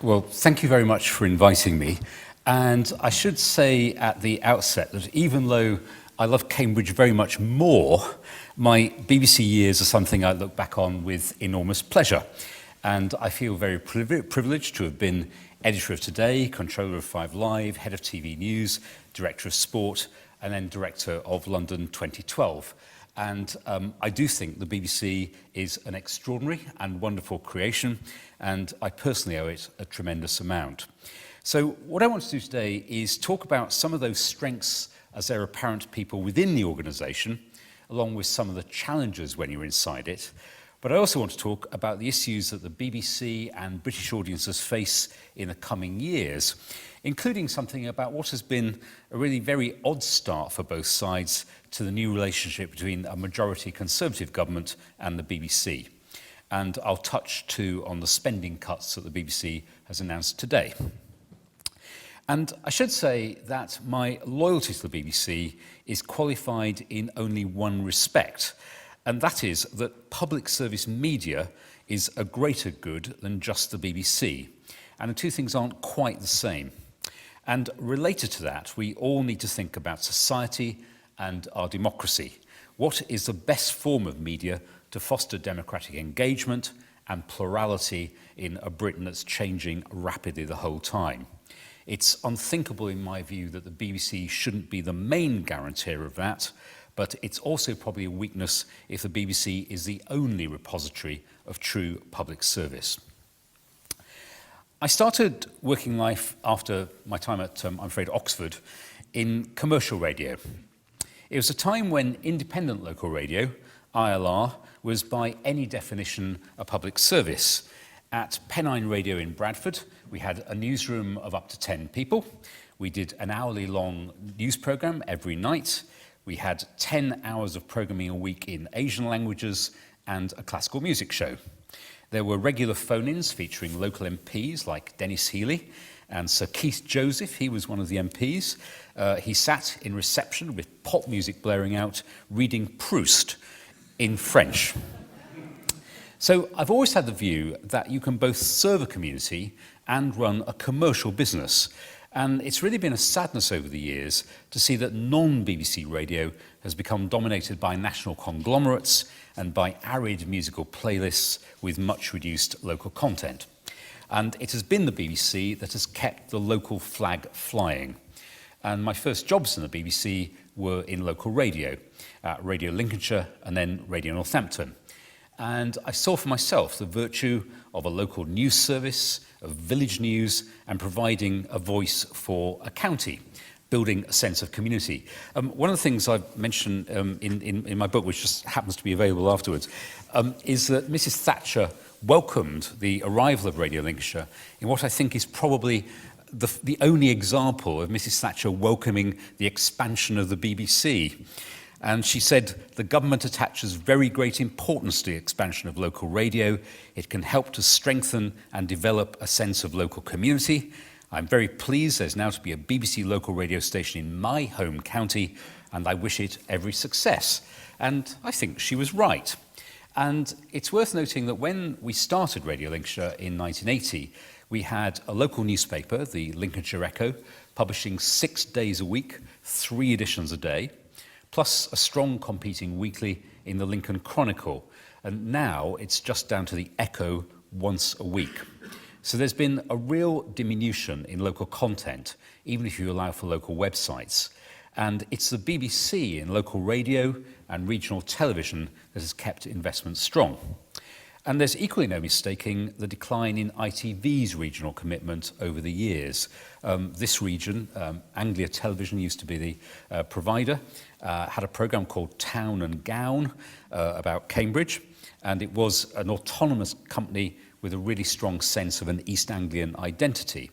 Well, thank you very much for inviting me. And I should say at the outset that even though I love Cambridge very much more, my BBC years are something I look back on with enormous pleasure. And I feel very privileged to have been editor of Today, controller of 5 Live, head of TV News, director of sport, and then director of London 2012. And I do think the BBC is an extraordinary and wonderful creation, and I personally owe it a tremendous amount. So what I want to do today is talk about some of those strengths as they're apparent to people within the organisation, along with some of the challenges when you're inside it. But I also want to talk about the issues that the BBC and British audiences face in the coming years, including something about what has been a really very odd start for both sides to the new relationship between a majority Conservative government and the BBC. And I'll touch too on the spending cuts that the BBC has announced today. And I should say that my loyalty to the BBC is qualified in only one respect, and that is that public service media is a greater good than just the BBC. And the two things aren't quite the same. And related to that, we all need to think about society and our democracy. What is the best form of media to foster democratic engagement and plurality in a Britain that's changing rapidly the whole time? It's unthinkable, in my view, that the BBC shouldn't be the main guarantor of that, but it's also probably a weakness if the BBC is the only repository of true public service. I started working life after my time at, I'm afraid, Oxford, in commercial radio. It was a time when independent local radio, ILR, was by any definition a public service. At Pennine Radio in Bradford, we had a newsroom of up to 10 people. We did an hourly long news programme every night. We had 10 hours of programming a week in Asian languages and a classical music show. There were regular phone-ins featuring local MPs like Dennis Healey and Sir Keith Joseph. He was one of the MPs. He sat in reception with pop music blaring out, reading Proust in French. So I've always had the view that you can both serve a community and run a commercial business. And it's really been a sadness over the years to see that non-BBC radio has become dominated by national conglomerates and by arid musical playlists with much reduced local content. And it has been the BBC that has kept the local flag flying. And my first jobs in the BBC were in local radio, Radio Lincolnshire and then Radio Northampton. And I saw for myself the virtue of a local news service, of village news, and providing a voice for a county, building a sense of community. One of the things I've mentioned in my book, which just happens to be available afterwards, is that Mrs. Thatcher welcomed the arrival of Radio Lincolnshire in what I think is probably the only example of Mrs. Thatcher welcoming the expansion of the BBC. And she said, the government attaches very great importance to the expansion of local radio. It can help to strengthen and develop a sense of local community. I'm very pleased there's now to be a BBC local radio station in my home county, and I wish it every success. And I think she was right. And it's worth noting that when we started Radio Lincolnshire in 1980, we had a local newspaper, the Lincolnshire Echo, publishing 6 days a week, 3 editions a day, plus a strong competing weekly in the Lincoln Chronicle. And now it's just down to the Echo once a week. So there's been a real diminution in local content, even if you allow for local websites. And it's the BBC in local radio and regional television that has kept investment strong. And there's equally no mistaking the decline in ITV's regional commitment over the years. This region, Anglia Television used to be the provider, had a programme called Town and Gown about Cambridge, and it was an autonomous company with a really strong sense of an East Anglian identity.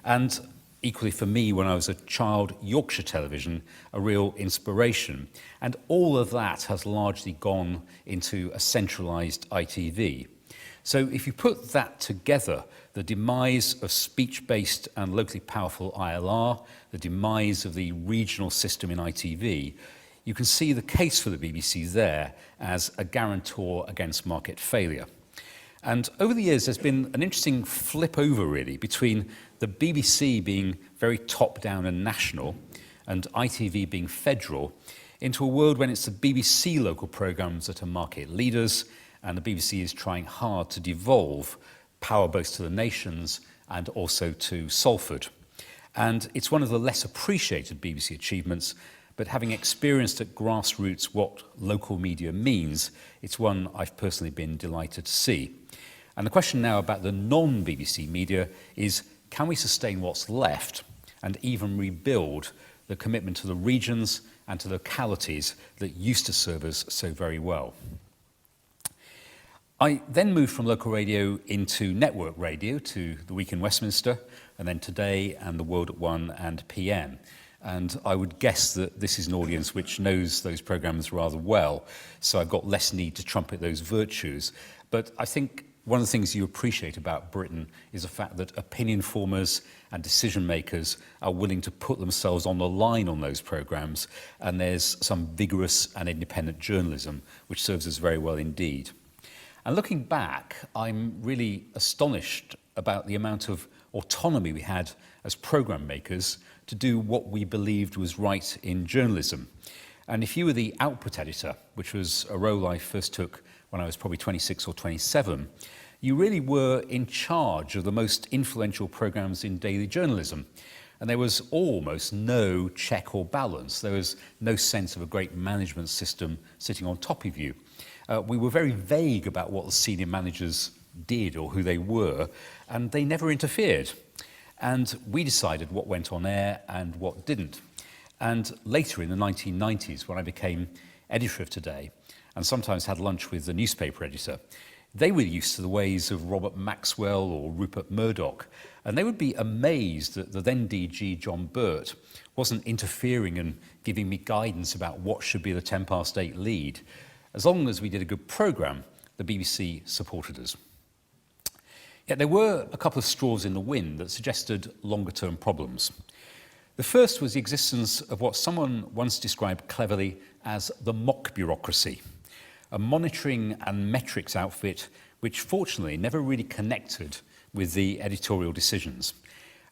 And equally for me, when I was a child, Yorkshire Television, a real inspiration. And all of that has largely gone into a centralised ITV. So if you put that together, the demise of speech-based and locally powerful ILR, the demise of the regional system in ITV, you can see the case for the BBC there as a guarantor against market failure. And over the years, there's been an interesting flip over, really, between the BBC being very top-down and national and ITV being federal, into a world when it's the BBC local programmes that are market leaders, and the BBC is trying hard to devolve power both to the nations and also to Salford. And it's one of the less appreciated BBC achievements, but having experienced at grassroots what local media means, it's one I've personally been delighted to see. And the question now about the non-BBC media is, can we sustain what's left and even rebuild the commitment to the regions and to localities that used to serve us so very well? I then moved from local radio into network radio to The Week in Westminster, and then Today and The World at 1 and PM. And I would guess that this is an audience which knows those programmes rather well, so I've got less need to trumpet those virtues. But I think one of the things you appreciate about Britain is the fact that opinion formers and decision makers are willing to put themselves on the line on those programmes, and there's some vigorous and independent journalism which serves us very well indeed. And looking back, I'm really astonished about the amount of autonomy we had as programme makers to do what we believed was right in journalism. And if you were the output editor, which was a role I first took when I was probably 26 or 27, you really were in charge of the most influential programmes in daily journalism. And there was almost no check or balance. There was no sense of a great management system sitting on top of you. We were very vague about what the senior managers did or who they were, and they never interfered. And we decided what went on air and what didn't. And later in the 1990s, when I became editor of Today, and sometimes had lunch with the newspaper editor, they were used to the ways of Robert Maxwell or Rupert Murdoch, and they would be amazed that the then DG, John Burt, wasn't interfering and giving me guidance about what should be the 8:10 lead. As long as we did a good programme, the BBC supported us. Yet there were a couple of straws in the wind that suggested longer-term problems. The first was the existence of what someone once described cleverly as the mock bureaucracy, a monitoring and metrics outfit which fortunately never really connected with the editorial decisions.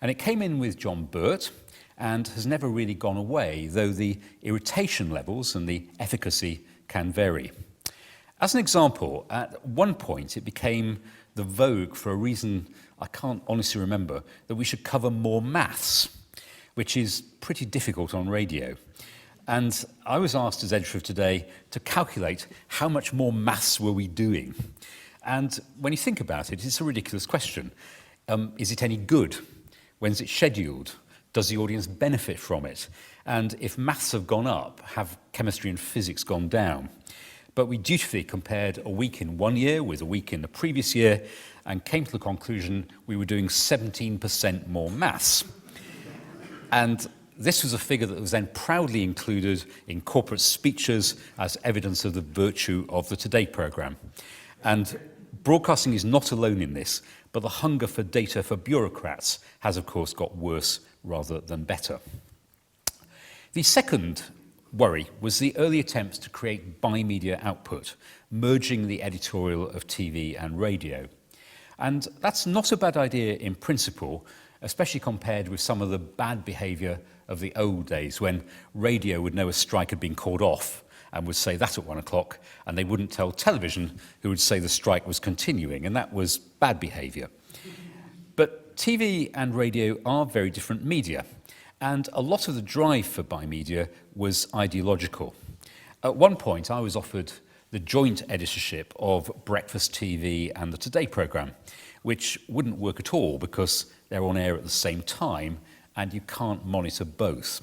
And it came in with John Burt and has never really gone away, though the irritation levels and the efficacy can vary. As an example, at one point it became the vogue for a reason I can't honestly remember, that we should cover more maths, which is pretty difficult on radio. And I was asked as editor of Today to calculate how much more maths were we doing. And when you think about it, it's a ridiculous question. Is it any good? When's it scheduled? Does the audience benefit from it? And if maths have gone up, have chemistry and physics gone down? But we dutifully compared a week in one year with a week in the previous year and came to the conclusion we were doing 17% more maths. And this was a figure that was then proudly included in corporate speeches as evidence of the virtue of the Today programme. And broadcasting is not alone in this, but the hunger for data for bureaucrats has, of course, got worse rather than better. The second worry was the early attempts to create bi-media output, merging the editorial of TV and radio. And that's not a bad idea in principle, especially compared with some of the bad behaviour of the old days when radio would know a strike had been called off and would say that at 1 o'clock, and they wouldn't tell television, who would say the strike was continuing, and that was bad behaviour. But TV and radio are very different media, and a lot of the drive for bi-media was ideological. At one point, I was offered the joint editorship of Breakfast TV and the Today programme, which wouldn't work at all because they're on air at the same time and you can't monitor both.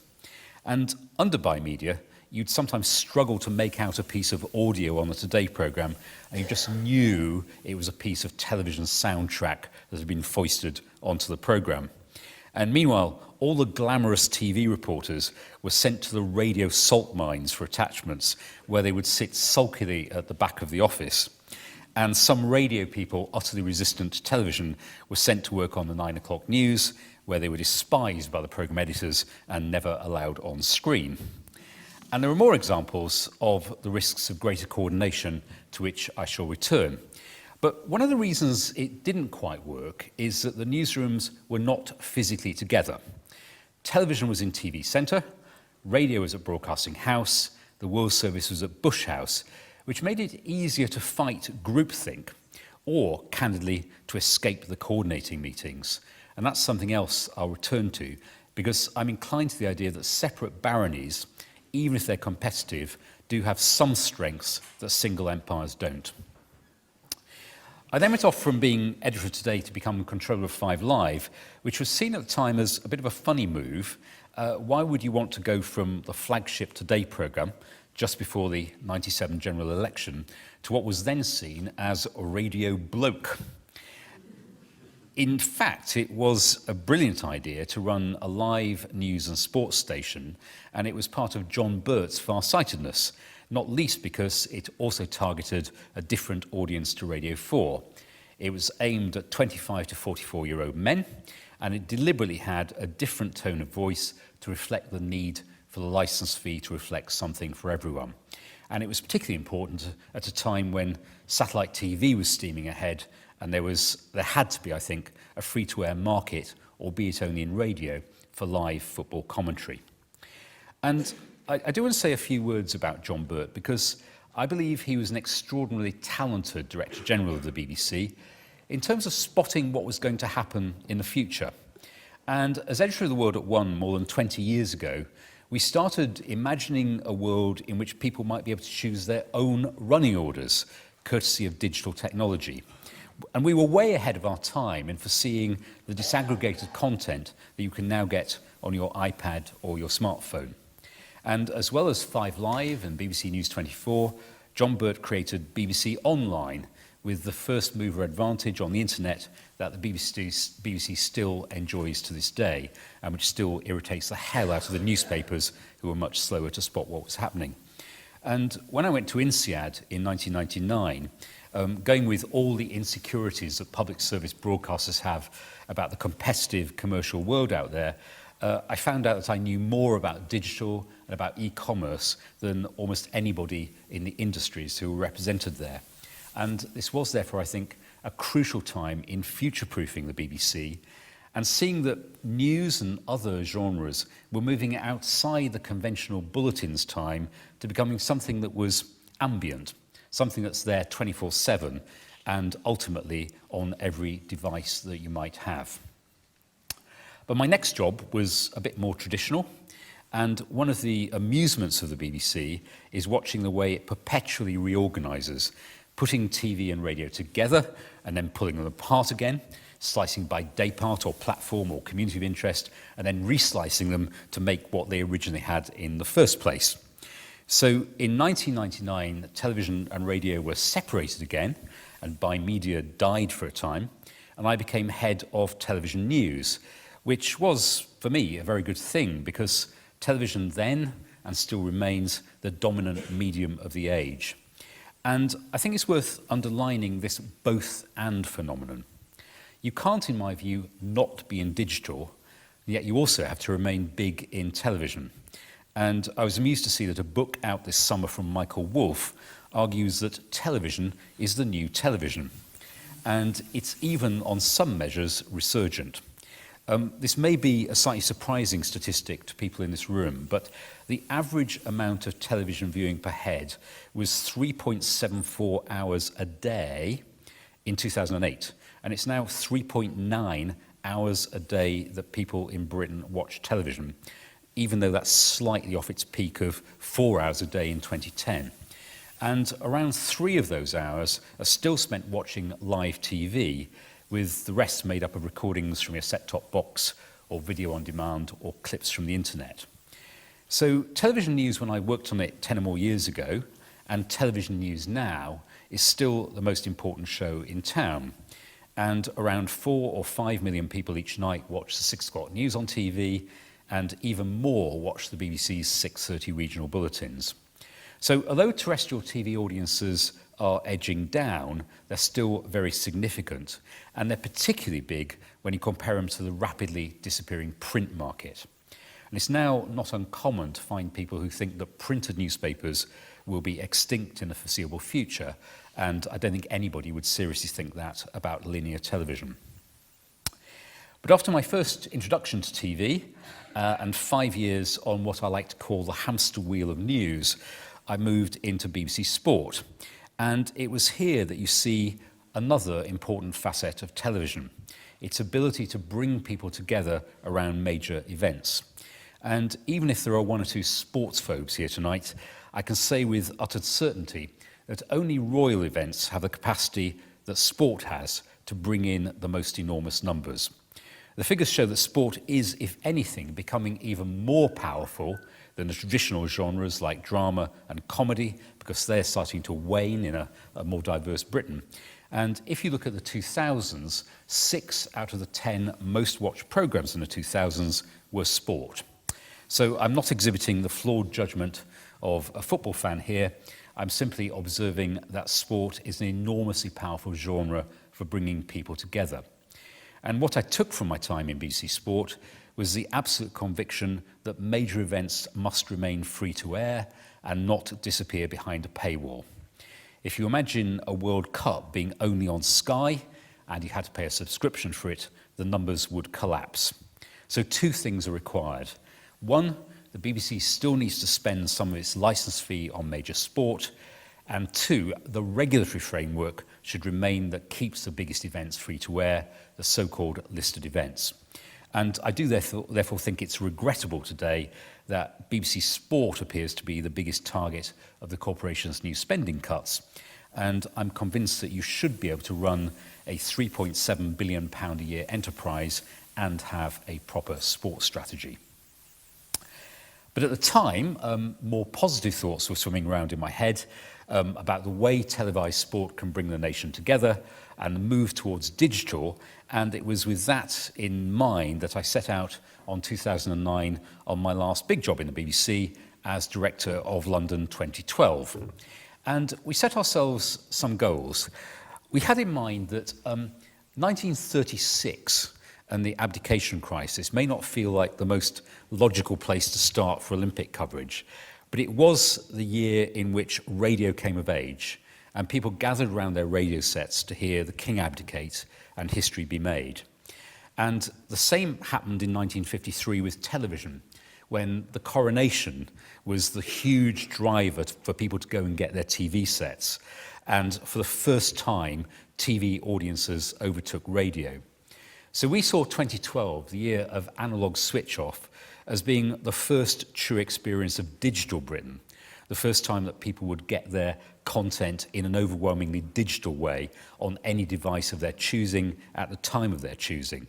And under bi-media, you'd sometimes struggle to make out a piece of audio on the Today programme, and you just knew it was a piece of television soundtrack that had been foisted onto the programme. And meanwhile, all the glamorous TV reporters were sent to the radio salt mines for attachments, where they would sit sulkily at the back of the office. And some radio people, utterly resistant to television, were sent to work on the 9 o'clock news, where they were despised by the programme editors and never allowed on screen. And there are more examples of the risks of greater coordination, to which I shall return. But one of the reasons it didn't quite work is that the newsrooms were not physically together. Television was in TV Centre, radio was at Broadcasting House, the World Service was at Bush House, which made it easier to fight groupthink or, candidly, to escape the coordinating meetings. And that's something else I'll return to, because I'm inclined to the idea that separate baronies, even if they're competitive, do have some strengths that single empires don't. I then went off from being editor of Today to become controller of 5 Live, which was seen at the time as a bit of a funny move. Why would you want to go from the flagship Today programme, just before the 97 general election, to what was then seen as a radio bloke? In fact, it was a brilliant idea to run a live news and sports station, and it was part of John Birt's farsightedness, not least because it also targeted a different audience to Radio 4. It was aimed at 25 to 44-year-old men, and it deliberately had a different tone of voice to reflect the need for the licence fee to reflect something for everyone. And it was particularly important at a time when satellite TV was steaming ahead, and there had to be, I think, a free-to-air market, albeit only in radio, for live football commentary. And I do want to say a few words about John Birt, because I believe he was an extraordinarily talented Director General of the BBC in terms of spotting what was going to happen in the future. And as editor of The World at One more than 20 years ago, we started imagining a world in which people might be able to choose their own running orders, courtesy of digital technology. And we were way ahead of our time in foreseeing the disaggregated content that you can now get on your iPad or your smartphone. And as well as 5 Live and BBC News 24, John Birt created BBC Online, with the first mover advantage on the internet that the BBC still enjoys to this day, and which still irritates the hell out of the newspapers, who were much slower to spot what was happening. And when I went to INSEAD in 1999, going with all the insecurities that public service broadcasters have about the competitive commercial world out there, I found out that I knew more about digital and about e-commerce than almost anybody in the industries who were represented there. And this was therefore, I think, a crucial time in future-proofing the BBC and seeing that news and other genres were moving outside the conventional bulletins time to becoming something that was ambient, something that's there 24/7 and ultimately on every device that you might have. But my next job was a bit more traditional, and one of the amusements of the BBC is watching the way it perpetually reorganises, putting TV and radio together and then pulling them apart again, slicing by daypart or platform or community of interest, and then reslicing them to make what they originally had in the first place. So in 1999, television and radio were separated again, and By Media died for a time, and I became head of television news, which was, for me, a very good thing, because television then, and still remains, the dominant medium of the age. And I think it's worth underlining this both and phenomenon. You can't, in my view, not be in digital, yet you also have to remain big in television. And I was amused to see that a book out this summer from Michael Wolff argues that television is the new television. And it's even, on some measures, resurgent. This may be a slightly surprising statistic to people in this room, but the average amount of television viewing per head was 3.74 hours a day in 2008, and it's now 3.9 hours a day that people in Britain watch television, even though that's slightly off its peak of 4 hours a day in 2010. And around 3 of those hours are still spent watching live TV, with the rest made up of recordings from your set-top box or video on demand or clips from the internet. So television news when I worked on it 10 or more years ago, and television news now, is still the most important show in town. And around 4 or 5 million people each night watch the 6 o'clock news on TV, and even more watch the BBC's 6:30 regional bulletins. So although terrestrial TV audiences are edging down, they're still very significant, and they're particularly big when you compare them to the rapidly disappearing print market. And it's now not uncommon to find people who think that printed newspapers will be extinct in the foreseeable future, and I don't think anybody would seriously think that about linear television. But after my first introduction to TV, and 5 years on what I like to call the hamster wheel of news, I moved into BBC Sport. And it was here that you see another important facet of television, its ability to bring people together around major events. And even if there are one or two sports phobes here tonight, I can say with utter certainty that only royal events have the capacity that sport has to bring in the most enormous numbers. The figures show that sport is, if anything, becoming even more powerful than the traditional genres like drama and comedy, because they're starting to wane in a more diverse Britain. And if you look at the 2000s, 6 out of the 10 most watched programmes in the 2000s were sport. So I'm not exhibiting the flawed judgment of a football fan here. I'm simply observing that sport is an enormously powerful genre for bringing people together. And what I took from my time in BBC Sport was the absolute conviction that major events must remain free to air and not disappear behind a paywall. If you imagine a World Cup being only on Sky and you had to pay a subscription for it, the numbers would collapse. So 2 things are required. 1, the BBC still needs to spend some of its licence fee on major sport, and 2, the regulatory framework should remain that keeps the biggest events free to air, the so-called listed events. And I do therefore think it's regrettable today that BBC Sport appears to be the biggest target of the corporation's new spending cuts. And I'm convinced that you should be able to run a £3.7 billion a year enterprise and have a proper sports strategy. But at the time, more positive thoughts were swimming around in my head about the way televised sport can bring the nation together and the move towards digital. And it was with that in mind that I set out on 2009 on my last big job in the BBC as Director of London 2012. And we set ourselves some goals. We had in mind that 1936 and the abdication crisis may not feel like the most logical place to start for Olympic coverage, but it was the year in which radio came of age, and people gathered around their radio sets to hear the king abdicate and history be made. And the same happened in 1953 with television, when the coronation was the huge driver for people to go and get their TV sets. And for the first time, TV audiences overtook radio. So we saw 2012, the year of analog switch off, as being the first true experience of digital Britain, the first time that people would get their content in an overwhelmingly digital way on any device of their choosing at the time of their choosing.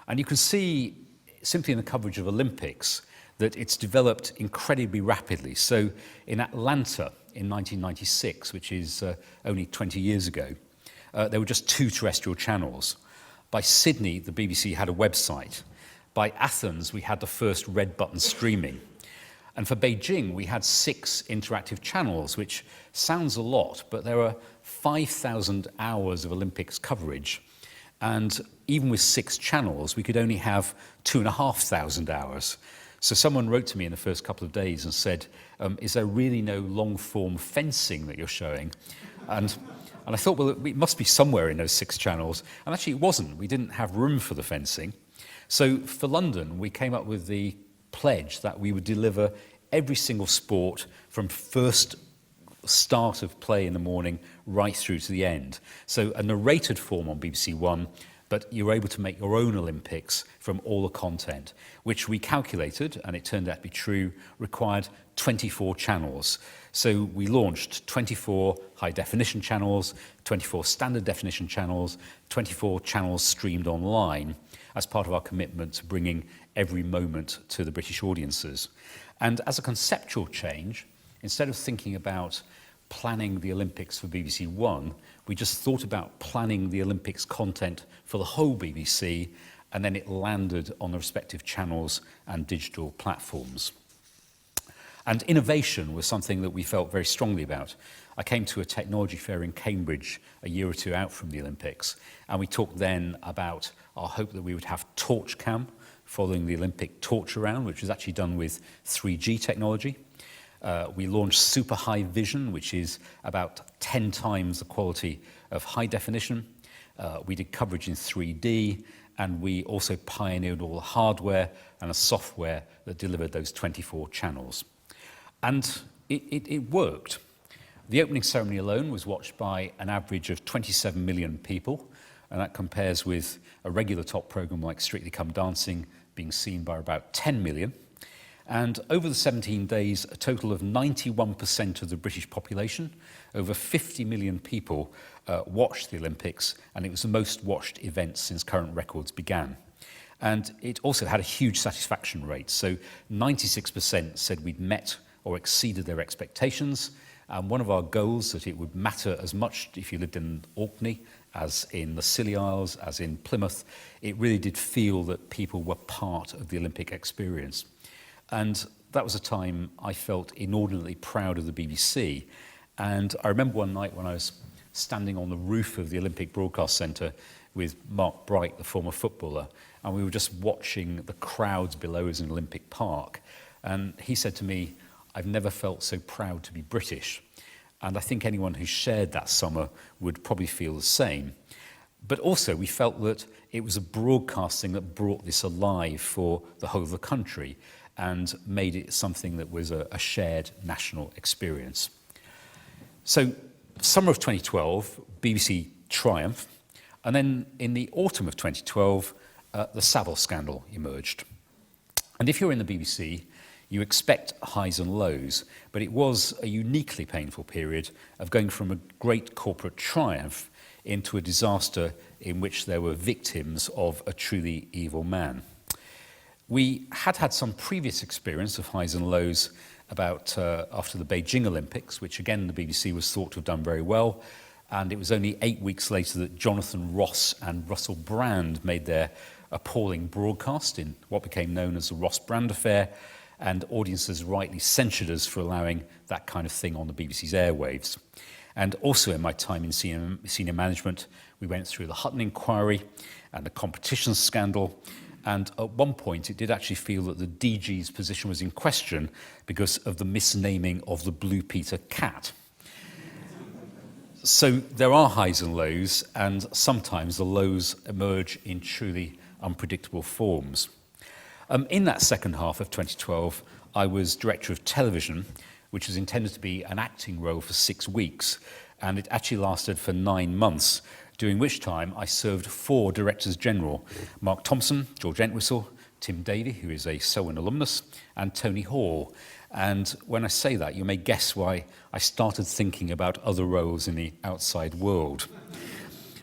And you can see simply in the coverage of Olympics that it's developed incredibly rapidly. So in Atlanta in 1996, which is only 20 years ago, there were just 2 terrestrial channels. By Sydney, the BBC had a website. By Athens, we had the first red button streaming. And for Beijing, we had 6 interactive channels, which sounds a lot, but there are 5,000 hours of Olympics coverage. And even with 6 channels, we could only have 2,500 hours. So someone wrote to me in the first couple of days and said, is there really no long-form fencing that you're showing? And I thought, well, it must be somewhere in those 6 channels. And actually, it wasn't. We didn't have room for the fencing. So for London, we came up with the pledge that we would deliver every single sport from first start of play in the morning right through to the end. So a narrated form on BBC One, but you're able to make your own Olympics from all the content, which we calculated, and it turned out to be true, required 24 channels. So we launched 24 high-definition channels, 24 standard definition channels, 24 channels streamed online as part of our commitment to bringing every moment to the British audiences. And as a conceptual change, instead of thinking about planning the Olympics for BBC One, we just thought about planning the Olympics content for the whole BBC, and then it landed on the respective channels and digital platforms. And innovation was something that we felt very strongly about. I came to a technology fair in Cambridge a year or 2 out from the Olympics, and we talked then about our hope that we would have torch cam following the Olympic torch around, which was actually done with 3G technology. We launched super high vision, which is about 10 times the quality of high definition. We did coverage in 3D, and we also pioneered all the hardware and the software that delivered those 24 channels. And it worked. The opening ceremony alone was watched by an average of 27 million people, and that compares with a regular top program like Strictly Come Dancing being seen by about 10 million. And over the 17 days, a total of 91% of the British population, over 50 million people, watched the Olympics, and it was the most watched event since current records began. And it also had a huge satisfaction rate. So 96% said we'd met or exceeded their expectations. And one of our goals, that it would matter as much if you lived in Orkney as in the Scilly Isles, as in Plymouth, it really did feel that people were part of the Olympic experience. And that was a time I felt inordinately proud of the BBC. And I remember one night when I was standing on the roof of the Olympic Broadcast Centre with Mark Bright, the former footballer, and we were just watching the crowds below us in Olympic Park. And he said to me, "I've never felt so proud to be British." And I think anyone who shared that summer would probably feel the same. But also we felt that it was a broadcasting that brought this alive for the whole of the country and made it something that was a shared national experience. So summer of 2012, BBC Triumph, and then in the autumn of 2012, the Savile Scandal emerged. And if you're in the BBC, you expect highs and lows, but it was a uniquely painful period of going from a great corporate triumph into a disaster in which there were victims of a truly evil man. We had some previous experience of highs and lows about after the Beijing Olympics, which again the BBC was thought to have done very well, and it was only 8 weeks later that Jonathan Ross and Russell Brand made their appalling broadcast in what became known as the Ross Brand affair, and audiences rightly censured us for allowing that kind of thing on the BBC's airwaves. And also in my time in senior management, we went through the Hutton inquiry and the competition scandal, and at one point it did actually feel that the DG's position was in question because of the misnaming of the Blue Peter cat. So there are highs and lows, and sometimes the lows emerge in truly unpredictable forms. In that second half of 2012, I was director of television, which was intended to be an acting role for 6 weeks, and it actually lasted for 9 months, during which time I served 4 directors general: Mark Thompson, George Entwistle, Tim Davey, who is a Selwyn alumnus, and Tony Hall. And when I say that, you may guess why I started thinking about other roles in the outside world.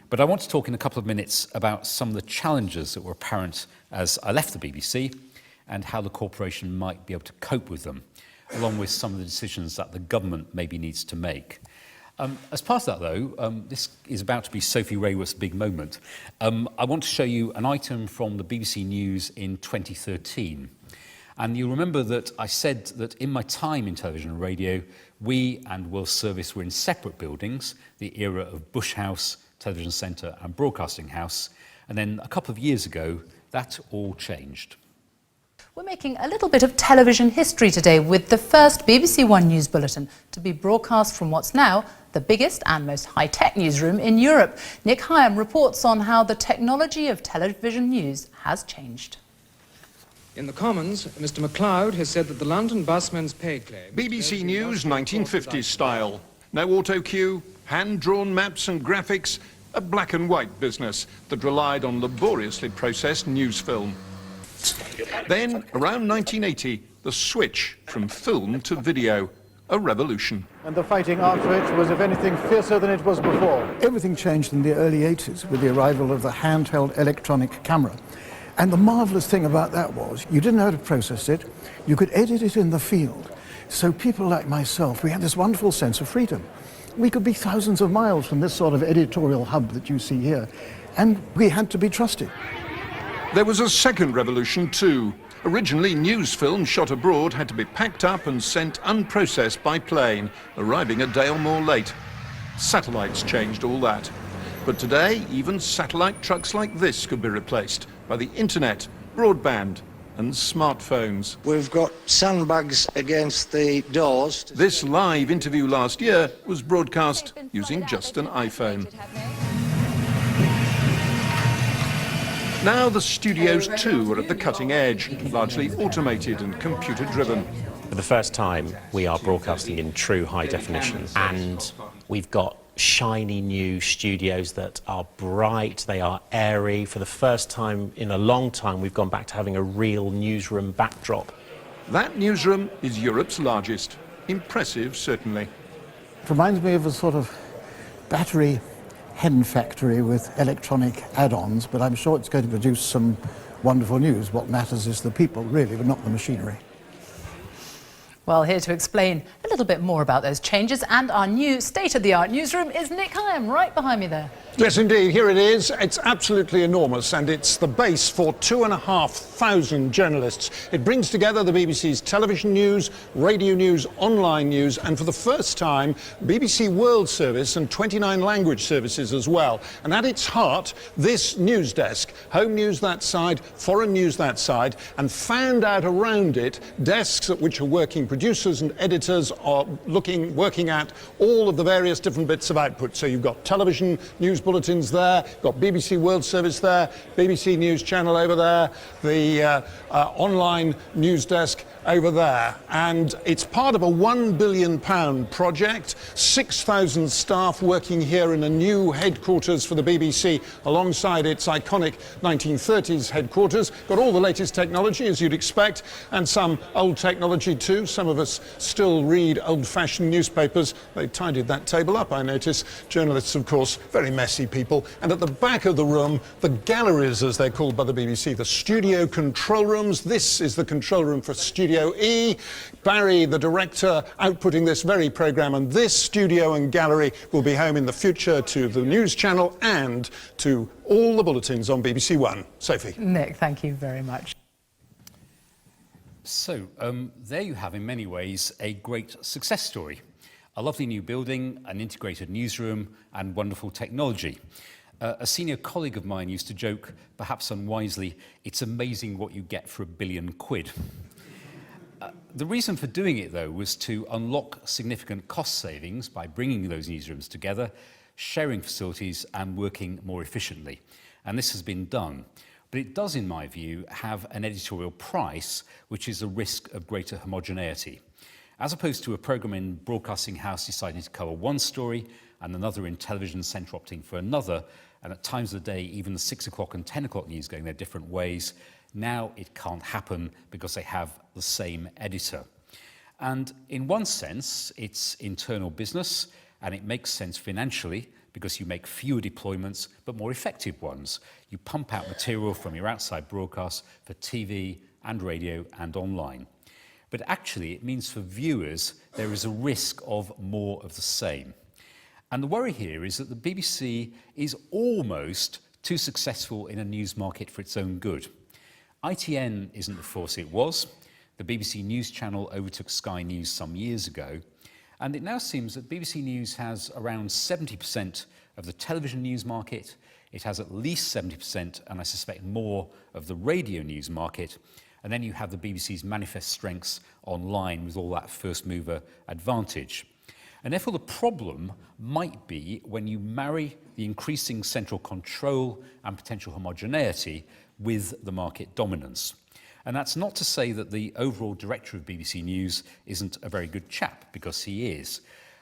But I want to talk in a couple of minutes about some of the challenges that were apparent as I left the BBC and how the corporation might be able to cope with them, along with some of the decisions that the government maybe needs to make. As part of that, though, this is about to be Sophie Raworth's big moment. I want to show you an item from the BBC News in 2013. And you'll remember that I said that in my time in television and radio, we and World Service were in separate buildings, the era of Bush House, Television Centre and Broadcasting House. And then a couple of years ago, that all changed. We're making a little bit of television history today with the first BBC One News Bulletin to be broadcast from what's now the biggest and most high-tech newsroom in Europe. Nick Hyam reports on how the technology of television news has changed. In the Commons, Mr MacLeod has said that the London busman's pay claim... BBC News 1950s style. No auto cue, hand-drawn maps and graphics, a black and white business that relied on laboriously processed news film. Then, around 1980, the switch from film to video, a revolution. And the fighting after it was, if anything, fiercer than it was before. Everything changed in the early 80s with the arrival of the handheld electronic camera. And the marvellous thing about that was, you didn't know how to process it, you could edit it in the field. So people like myself, we had this wonderful sense of freedom. We could be thousands of miles from this sort of editorial hub that you see here, and we had to be trusted. There was a second revolution too. Originally, news film shot abroad had to be packed up and sent unprocessed by plane, arriving a day or more late. Satellites changed all that. But today, even satellite trucks like this could be replaced by the internet, broadband and smartphones. We've got sandbags against the doors. This live interview last year was broadcast using just an iPhone. Now the studios too are at the cutting edge, largely automated and computer-driven. For the first time, we are broadcasting in true high definition, and we've got shiny new studios that are bright, they are airy. For the first time in a long time, we've gone back to having a real newsroom backdrop. That newsroom is Europe's largest. Impressive, certainly. It reminds me of a sort of battery hen factory with electronic add-ons, but I'm sure it's going to produce some wonderful news. What matters is the people, really, but not the machinery. Well, here to explain a little bit more about those changes and our new state-of-the-art newsroom is Nick Hyam, right behind me there. Yes, indeed, here it is. It's absolutely enormous, and it's the base for 2,500 journalists. It brings together the BBC's television news, radio news, online news, and for the first time, BBC World Service and 29 language services as well. And at its heart, this news desk, home news that side, foreign news that side, and found out around it desks at which are working producers and editors are working at all of the various different bits of output. So you've got television news bulletins there, got BBC World Service there, BBC News Channel over there, the online news desk over there. And it's part of a £1 billion project, 6,000 staff working here in a new headquarters for the BBC alongside its iconic 1930s headquarters. Got all the latest technology, as you'd expect, and some old technology too. Some of us still read old-fashioned newspapers. They tidied that table up, I notice. Journalists, of course, very messy people. And at the back of the room, the galleries, as they're called by the BBC, the studio control rooms. This is the control room for Studio E. Barry, the director, outputting this very programme, and this studio and gallery will be home in the future to the news channel and to all the bulletins on BBC One. Sophie. Nick, thank you very much. So, there you have, in many ways, a great success story. A lovely new building, an integrated newsroom, and wonderful technology. A senior colleague of mine used to joke, perhaps unwisely, it's amazing what you get for £1 billion. The reason for doing it, though, was to unlock significant cost savings by bringing those newsrooms together, sharing facilities, and working more efficiently. And this has been done. But it does, in my view, have an editorial price, which is the risk of greater homogeneity. As opposed to a programme in Broadcasting House deciding to cover one story and another in television centre opting for another, and at times of the day, even the 6 o'clock and 10 o'clock news going their different ways, now it can't happen because they have the same editor. And in one sense, it's internal business, and it makes sense financially because you make fewer deployments, but more effective ones. You pump out material from your outside broadcasts for TV and radio and online. But actually, it means for viewers, there is a risk of more of the same. And the worry here is that the BBC is almost too successful in a news market for its own good. ITN isn't the force it was. The BBC News Channel overtook Sky News some years ago. And it now seems that BBC News has around 70% of the television news market. It has at least 70%, and I suspect more, of the radio news market. And then you have the BBC's manifest strengths online with all that first mover advantage. And therefore the problem might be when you marry the increasing central control and potential homogeneity with the market dominance. And that's not to say that the overall director of BBC News isn't a very good chap, because he is.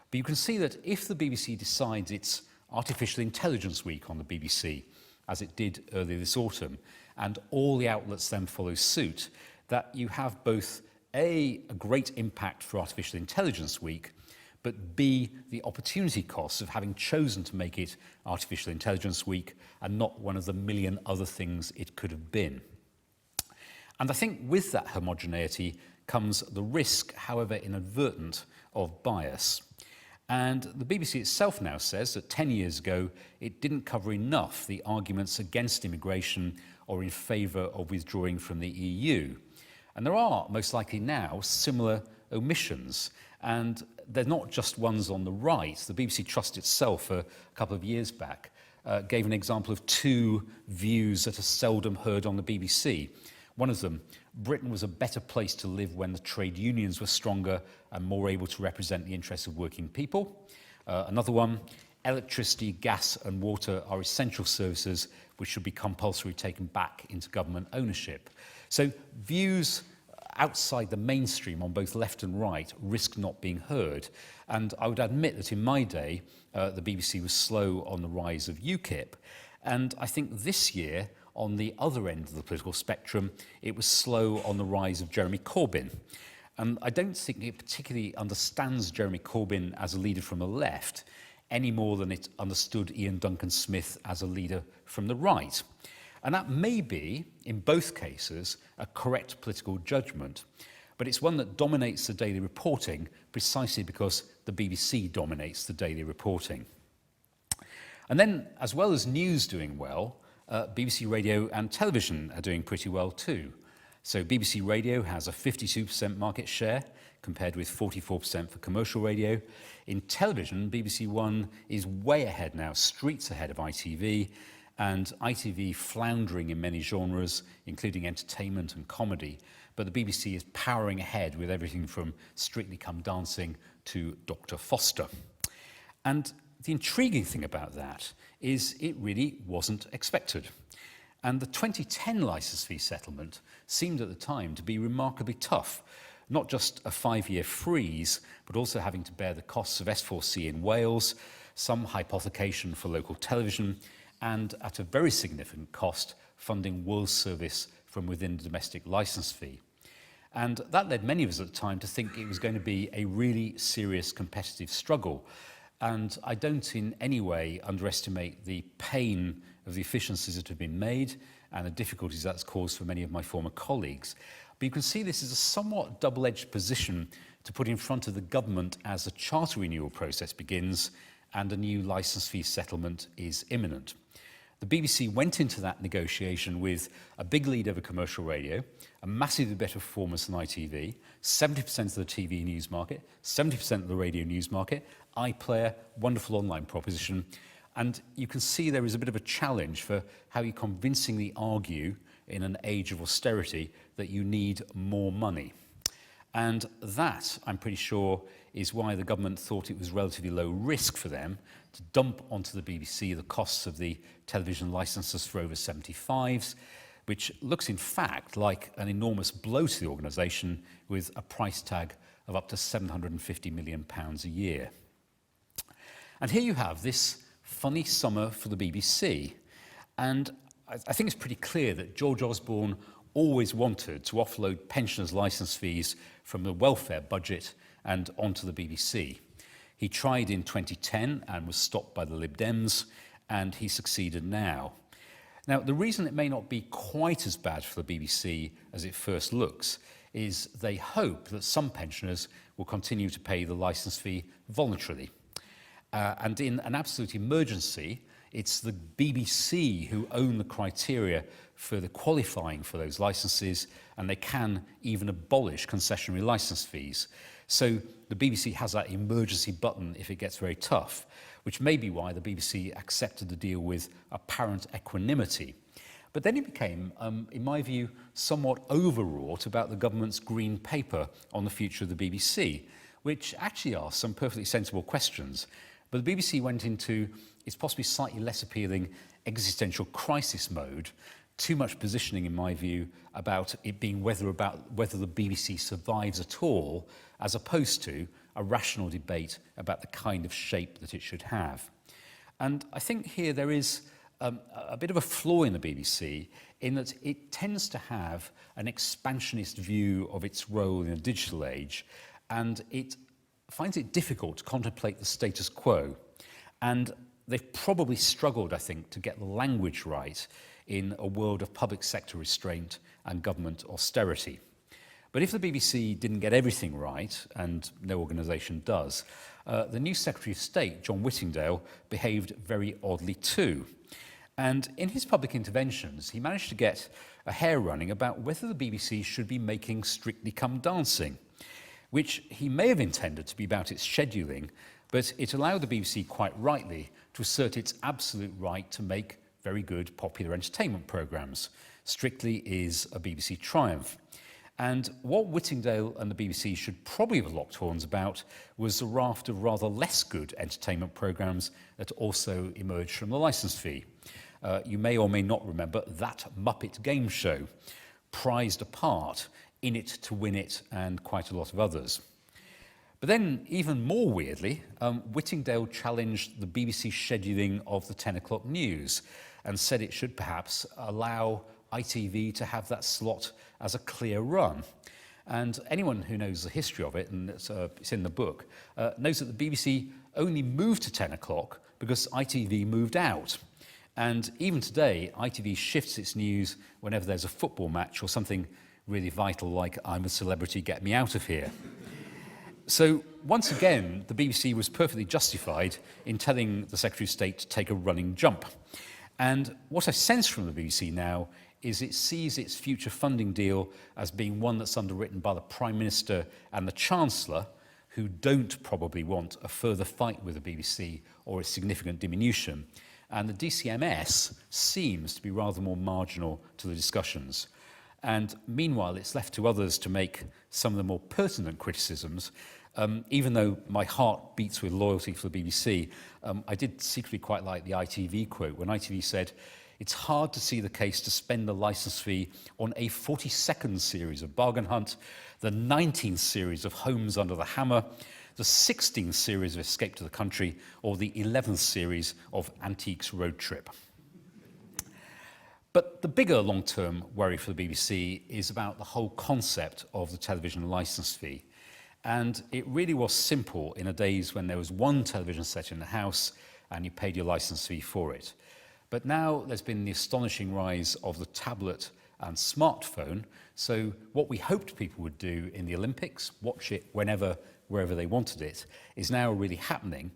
But you can see that if the BBC decides it's Artificial Intelligence Week on the BBC, as it did earlier this autumn, and all the outlets then follow suit, that you have both A, a great impact for Artificial Intelligence Week, but B, the opportunity costs of having chosen to make it Artificial Intelligence Week and not one of the million other things it could have been. And I think with that homogeneity comes the risk, however inadvertent, of bias. And the BBC itself now says that 10 years ago it didn't cover enough the arguments against immigration or in favour of withdrawing from the EU. And there are, most likely now, similar omissions. And they're not just ones on the right. The BBC Trust itself, a couple of years back, gave an example of two views that are seldom heard on the BBC. One of them, Britain was a better place to live when the trade unions were stronger and more able to represent the interests of working people. Another one, electricity, gas and water are essential services which should be compulsorily taken back into government ownership. So views outside the mainstream on both left and right risk not being heard. And I would admit that in my day, the BBC was slow on the rise of UKIP. And I think this year, on the other end of the political spectrum, it was slow on the rise of Jeremy Corbyn. And I don't think it particularly understands Jeremy Corbyn as a leader from the left, any more than it understood Ian Duncan Smith as a leader from the right. And that may be, in both cases, a correct political judgment, but it's one that dominates the daily reporting precisely because the BBC dominates the daily reporting. And then, as well as news doing well, BBC Radio and television are doing pretty well too. So BBC Radio has a 52% market share, compared with 44% for commercial radio. In television, BBC One is way ahead now, streets ahead of ITV, and ITV floundering in many genres, including entertainment and comedy. But the BBC is powering ahead with everything from Strictly Come Dancing to Dr. Foster. And the intriguing thing about that is it really wasn't expected. And the 2010 licence fee settlement seemed at the time to be remarkably tough. Not just a 5-year freeze, but also having to bear the costs of S4C in Wales, some hypothecation for local television, and at a very significant cost, funding World Service from within the domestic licence fee. And that led many of us at the time to think it was going to be a really serious competitive struggle. And I don't in any way underestimate the pain of the efficiencies that have been made and the difficulties that's caused for many of my former colleagues. But you can see this is a somewhat double-edged position to put in front of the government as the charter renewal process begins and a new licence fee settlement is imminent. The BBC went into that negotiation with a big lead over commercial radio, a massively better performance than ITV, 70% of the TV news market, 70% of the radio news market, iPlayer, wonderful online proposition. And you can see there is a bit of a challenge for how you convincingly argue in an age of austerity that you need more money. And that, I'm pretty sure, is why the government thought it was relatively low risk for them to dump onto the BBC the costs of the television licenses for over 75s, which looks in fact like an enormous blow to the organisation with a price tag of up to £750 million a year. And here you have this funny summer for the BBC. And I think it's pretty clear that George Osborne always wanted to offload pensioners' licence fees from the welfare budget and onto the BBC. He tried in 2010 and was stopped by the Lib Dems, and he succeeded now. Now, the reason it may not be quite as bad for the BBC as it first looks is they hope that some pensioners will continue to pay the licence fee voluntarily. And in an absolute emergency, it's the BBC who own the criteria for the qualifying for those licences, and they can even abolish concessionary licence fees. So the BBC has that emergency button if it gets very tough, which may be why the BBC accepted the deal with apparent equanimity. But then it became, in my view, somewhat overwrought about the government's green paper on the future of the BBC, which actually asked some perfectly sensible questions. But the BBC went into its possibly slightly less appealing existential crisis mode, too much positioning, in my view, about it being whether the BBC survives at all, as opposed to a rational debate about the kind of shape that it should have. And I think here there is a bit of a flaw in the BBC in that it tends to have an expansionist view of its role in a digital age, and it finds it difficult to contemplate the status quo. And they've probably struggled, I think, to get the language right in a world of public sector restraint and government austerity. But if the BBC didn't get everything right, and no organisation does, the new Secretary of State, John Whittingdale, behaved very oddly too. And in his public interventions, he managed to get a hair running about whether the BBC should be making Strictly Come Dancing, which he may have intended to be about its scheduling, but it allowed the BBC quite rightly to assert its absolute right to make very good popular entertainment programmes. strictly is a BBC triumph. And what Whittingdale and the BBC should probably have locked horns about was the raft of rather less good entertainment programmes that also emerged from the licence fee. You may or may not remember That Muppet Game Show, Prized Apart, In It to Win It, and quite a lot of others. But then, even more weirdly, Whittingdale challenged the BBC scheduling of the 10 o'clock news and said it should perhaps allow ITV to have that slot as a clear run. And anyone who knows the history of it, and it's in the book, knows that the BBC only moved to 10 o'clock because ITV moved out. And even today, ITV shifts its news whenever there's a football match or something really vital like I'm a celebrity, get me out of here. So once again, the BBC was perfectly justified in telling the Secretary of State to take a running jump. And what I sense from the BBC now is it sees its future funding deal as being one that's underwritten by the Prime Minister and the Chancellor, who don't probably want a further fight with the BBC or a significant diminution. And the DCMS seems to be rather more marginal to the discussions. And meanwhile, it's left to others to make some of the more pertinent criticisms. Even though my heart beats with loyalty for the BBC, I did secretly quite like the ITV quote when ITV said, "It's hard to see the case to spend the licence fee on a 42nd series of Bargain Hunt, the 19th series of Homes Under the Hammer, the 16th series of Escape to the Country, or the 11th series of Antiques Road Trip." But the bigger long-term worry for the BBC is about the whole concept of the television licence fee. And it really was simple in the days when there was one television set in the house and you paid your licence fee for it. But now there's been the astonishing rise of the tablet and smartphone. So what we hoped people would do in the Olympics, watch it whenever, wherever they wanted it, is now really happening.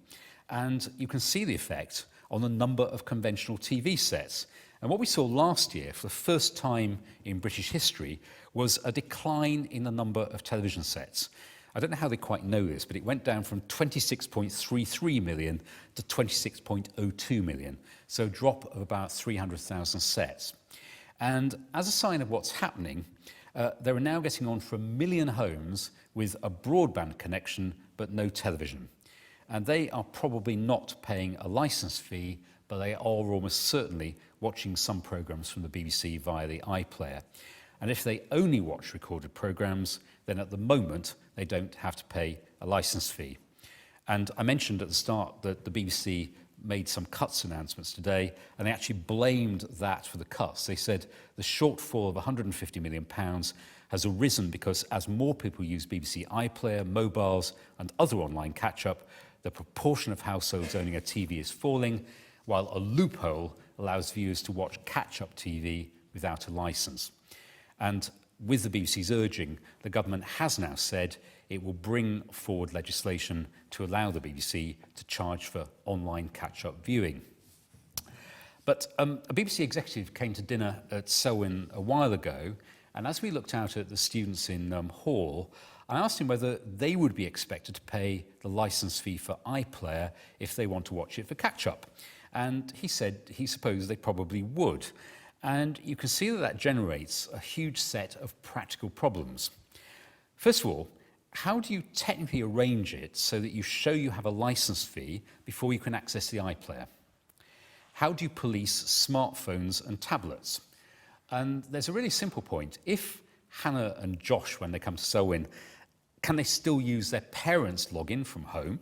And you can see the effect on the number of conventional TV sets. And what we saw last year, for the first time in British history, was a decline in the number of television sets. I don't know how they quite know this, but it went down from 26.33 million to 26.02 million, so a drop of about 300,000 sets. And as a sign of what's happening, they are now getting on for 1 million homes with a broadband connection but no television. And they are probably not paying a licence fee, but they are almost certainly watching some programmes from the BBC via the iPlayer. And if they only watch recorded programmes, then at the moment they don't have to pay a licence fee. And I mentioned at the start that the BBC made some cuts announcements today, and they actually blamed that for the cuts. They said the shortfall of £150 million has arisen because as more people use BBC iPlayer, mobiles and other online catch-up, the proportion of households owning a TV is falling, while a loophole allows viewers to watch catch-up TV without a licence. And with the BBC's urging, the government has now said it will bring forward legislation to allow the BBC to charge for online catch-up viewing. But a BBC executive came to dinner at Selwyn a while ago, and as we looked out at the students in Hall, I asked him whether they would be expected to pay the licence fee for iPlayer if they want to watch it for catch-up. And he said he supposed they probably would. And you can see that that generates a huge set of practical problems. First of all, how do you technically arrange it so that you show you have a licence fee before you can access the iPlayer? How do you police smartphones and tablets? And there's a really simple point. If Hannah and Josh, when they come to Selwyn, can they still use their parents' login from home?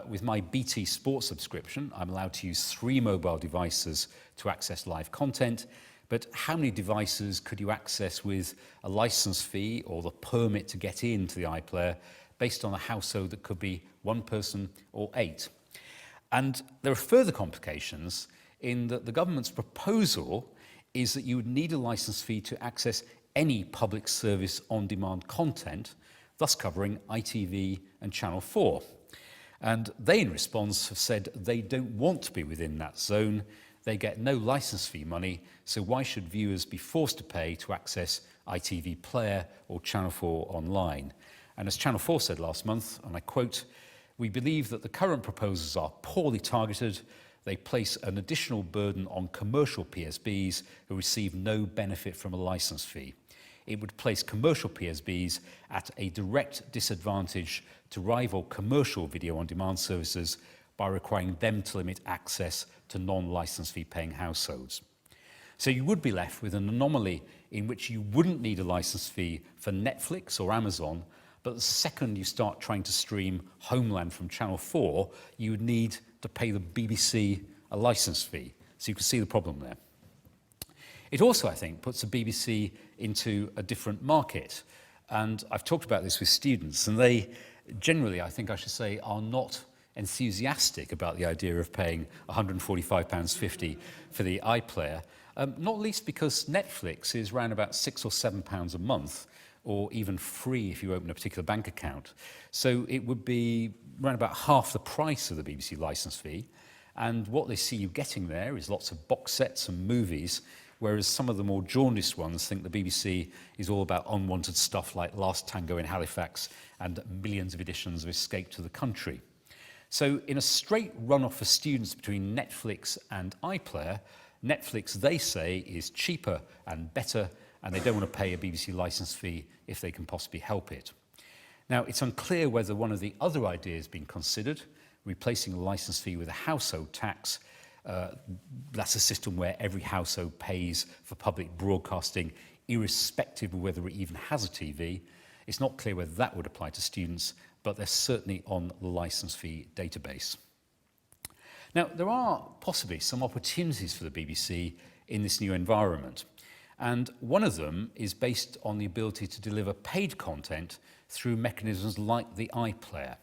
With my BT Sports subscription, I'm allowed to use 3 mobile devices to access live content, but how many devices could you access with a licence fee or the permit to get into the iPlayer based on a household that could be 1 person or 8? And there are further complications in that the government's proposal is that you would need a licence fee to access any public service on-demand content, thus covering ITV and Channel 4. And they, in response, have said they don't want to be within that zone. They get no licence fee money, so why should viewers be forced to pay to access ITV Player or Channel 4 online? And as Channel 4 said last month, and I quote, "We believe that the current proposals are poorly targeted. they place an additional burden on commercial PSBs who receive no benefit from a licence fee. It would place commercial PSBs at a direct disadvantage to rival commercial video-on-demand services by requiring them to limit access to non-licence fee paying households. So you would be left with an anomaly in which you wouldn't need a licence fee for Netflix or Amazon, but the second you start trying to stream Homeland from Channel 4, you would need to pay the BBC a licence fee. So you can see the problem there. It also, I think, puts the BBC into a different market. And I've talked about this with students, and they generally, I think I should say, are not enthusiastic about the idea of paying £145.50 for the iPlayer, not least because Netflix is around about £6 or £7 a month, or even free if you open a particular bank account. So it would be around about half the price of the BBC licence fee. And what they see you getting there is lots of box sets and movies, whereas some of the more jaundiced ones think the BBC is all about unwanted stuff like Last Tango in Halifax and millions of editions of Escape to the Country. So in a straight run-off for students between Netflix and iPlayer, Netflix, they say, is cheaper and better, and they don't want to pay a BBC licence fee if they can possibly help it. Now, it's unclear whether one of the other ideas being considered, replacing the licence fee with a household tax, that's a system where every household pays for public broadcasting, irrespective of whether it even has a TV. It's not clear whether that would apply to students, but they're certainly on the licence fee database. Now, there are possibly some opportunities for the BBC in this new environment. And one of them is based on the ability to deliver paid content through mechanisms like the iPlayer.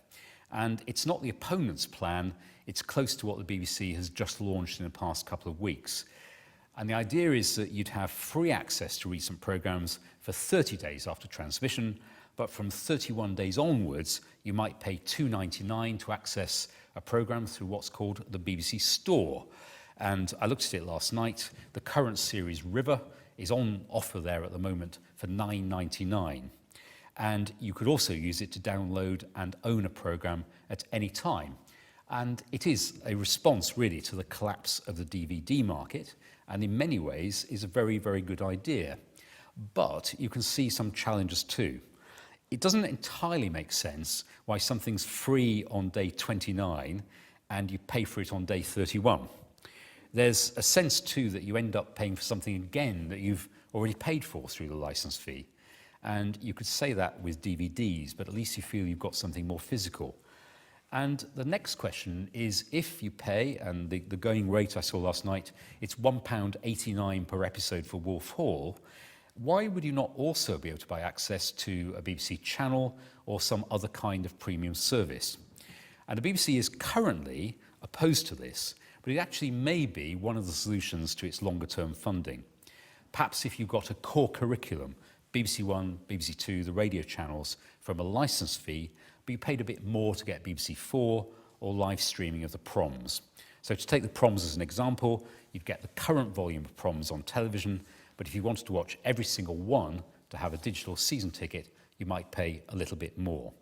And it's not the opponent's plan, it's close to what the BBC has just launched in the past couple of weeks. And the idea is that you'd have free access to recent programmes for 30 days after transmission, but from 31 days onwards, you might pay £2.99 to access a programme through what's called the BBC Store. And I looked at it last night. The current series River is on offer there at the moment for £9.99. And you could also use it to download and own a programme at any time. And it is a response really to the collapse of the DVD market, and in many ways is a very, very good idea. But you can see some challenges too. It doesn't entirely make sense why something's free on day 29 and you pay for it on day 31. There's a sense too that you end up paying for something again that you've already paid for through the licence fee. And you could say that with DVDs, but at least you feel you've got something more physical. And the next question is, if you pay, and the going rate I saw last night, it's £1.89 per episode for Wolf Hall, why would you not also be able to buy access to a BBC channel or some other kind of premium service? And the BBC is currently opposed to this, but it actually may be one of the solutions to its longer-term funding. Perhaps if you've got a core curriculum, BBC One, BBC Two, the radio channels, from a licence fee, but you paid a bit more to get BBC Four or live streaming of the proms. So to take the proms as an example, you'd get the current volume of proms on television, but if you wanted to watch every single one to have a digital season ticket, you might pay a little bit more.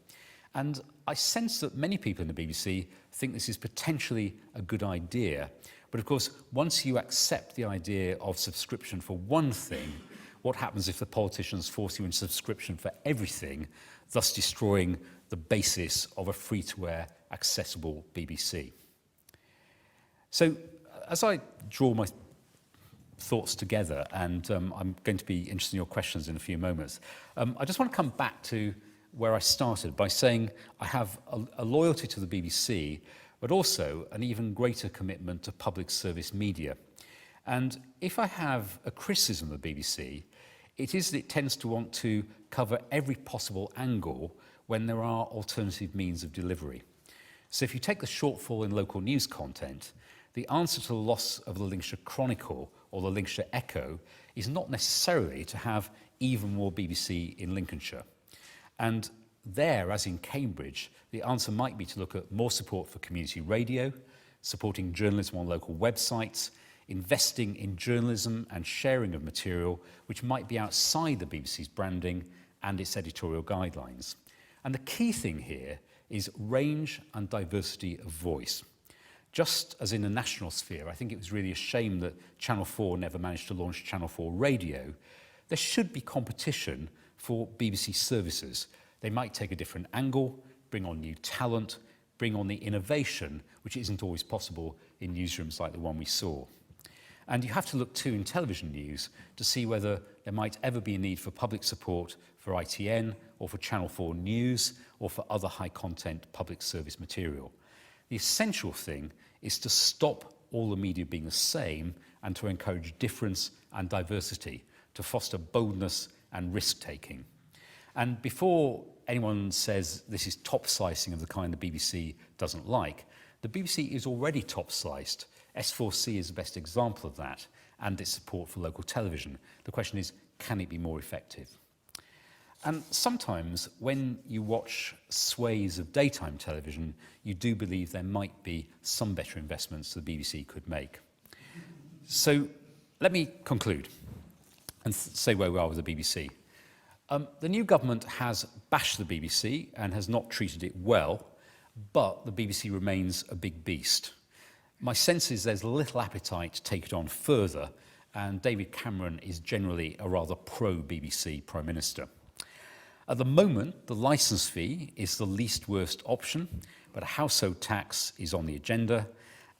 And I sense that many people in the BBC think this is potentially a good idea. But of course, once you accept the idea of subscription for one thing, what happens if the politicians force you into subscription for everything, thus destroying the basis of a free-to-air, accessible BBC? So, as I draw my thoughts together, and I'm going to be interested in your questions in a few moments, I just want to come back to where I started by saying I have a loyalty to the BBC, but also an even greater commitment to public service media. And if I have a criticism of the BBC, it is that it tends to want to cover every possible angle when there are alternative means of delivery. So if you take the shortfall in local news content, the answer to the loss of the Lincolnshire Chronicle or the Lincolnshire Echo is not necessarily to have even more BBC in Lincolnshire. And there, as in Cambridge, the answer might be to look at more support for community radio, supporting journalism on local websites, investing in journalism and sharing of material which might be outside the BBC's branding and its editorial guidelines. And the key thing here is range and diversity of voice. Just as in the national sphere, I think it was really a shame that Channel 4 never managed to launch Channel 4 Radio. There should be competition for BBC services. They might take a different angle, bring on new talent, bring on the innovation, which isn't always possible in newsrooms like the one we saw. And you have to look too in television news to see whether there might ever be a need for public support for ITN or for Channel 4 News or for other high-content public service material. The essential thing is to stop all the media being the same and to encourage difference and diversity, to foster boldness and risk-taking. And before anyone says this is top-slicing of the kind the BBC doesn't like, the BBC is already top-sliced. S4C is the best example of that, and its support for local television. The question is, can it be more effective? And sometimes when you watch sways of daytime television, you do believe there might be some better investments the BBC could make. So let me conclude and say where we are with the BBC. The new government has bashed the BBC and has not treated it well, but the BBC remains a big beast. My sense is there's little appetite to take it on further, and David Cameron is generally a rather pro-BBC Prime Minister. At the moment, the licence fee is the least worst option, but a household tax is on the agenda,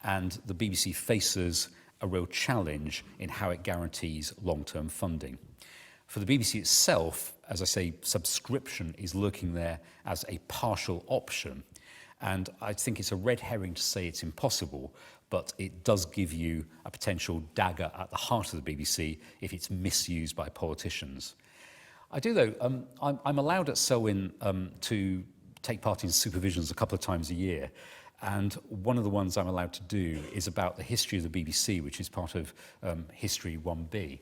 and the BBC faces a real challenge in how it guarantees long-term funding. For the BBC itself, as I say, subscription is lurking there as a partial option, and I think it's a red herring to say it's impossible, but it does give you a potential dagger at the heart of the BBC if it's misused by politicians. I do, though. I'm allowed at Selwyn to take part in supervisions a couple of times a year, and one of the ones I'm allowed to do is about the history of the BBC, which is part of History 1B.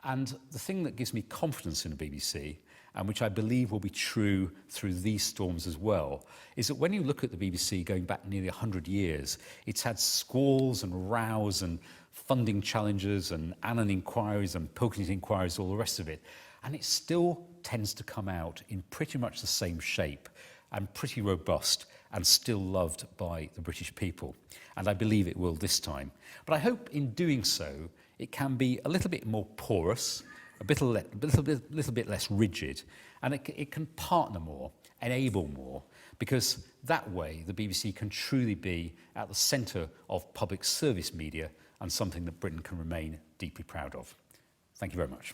And the thing that gives me confidence in the BBC, and which I believe will be true through these storms as well, is that when you look at the BBC going back nearly 100 years, it's had squalls and rows and funding challenges and Annan inquiries and Pilkington inquiries, all the rest of it. And it still tends to come out in pretty much the same shape and pretty robust and still loved by the British people. And I believe it will this time. But I hope in doing so, it can be a little bit more porous, a little bit less rigid, and it can partner more, enable more, because that way the BBC can truly be at the centre of public service media and something that Britain can remain deeply proud of. Thank you very much.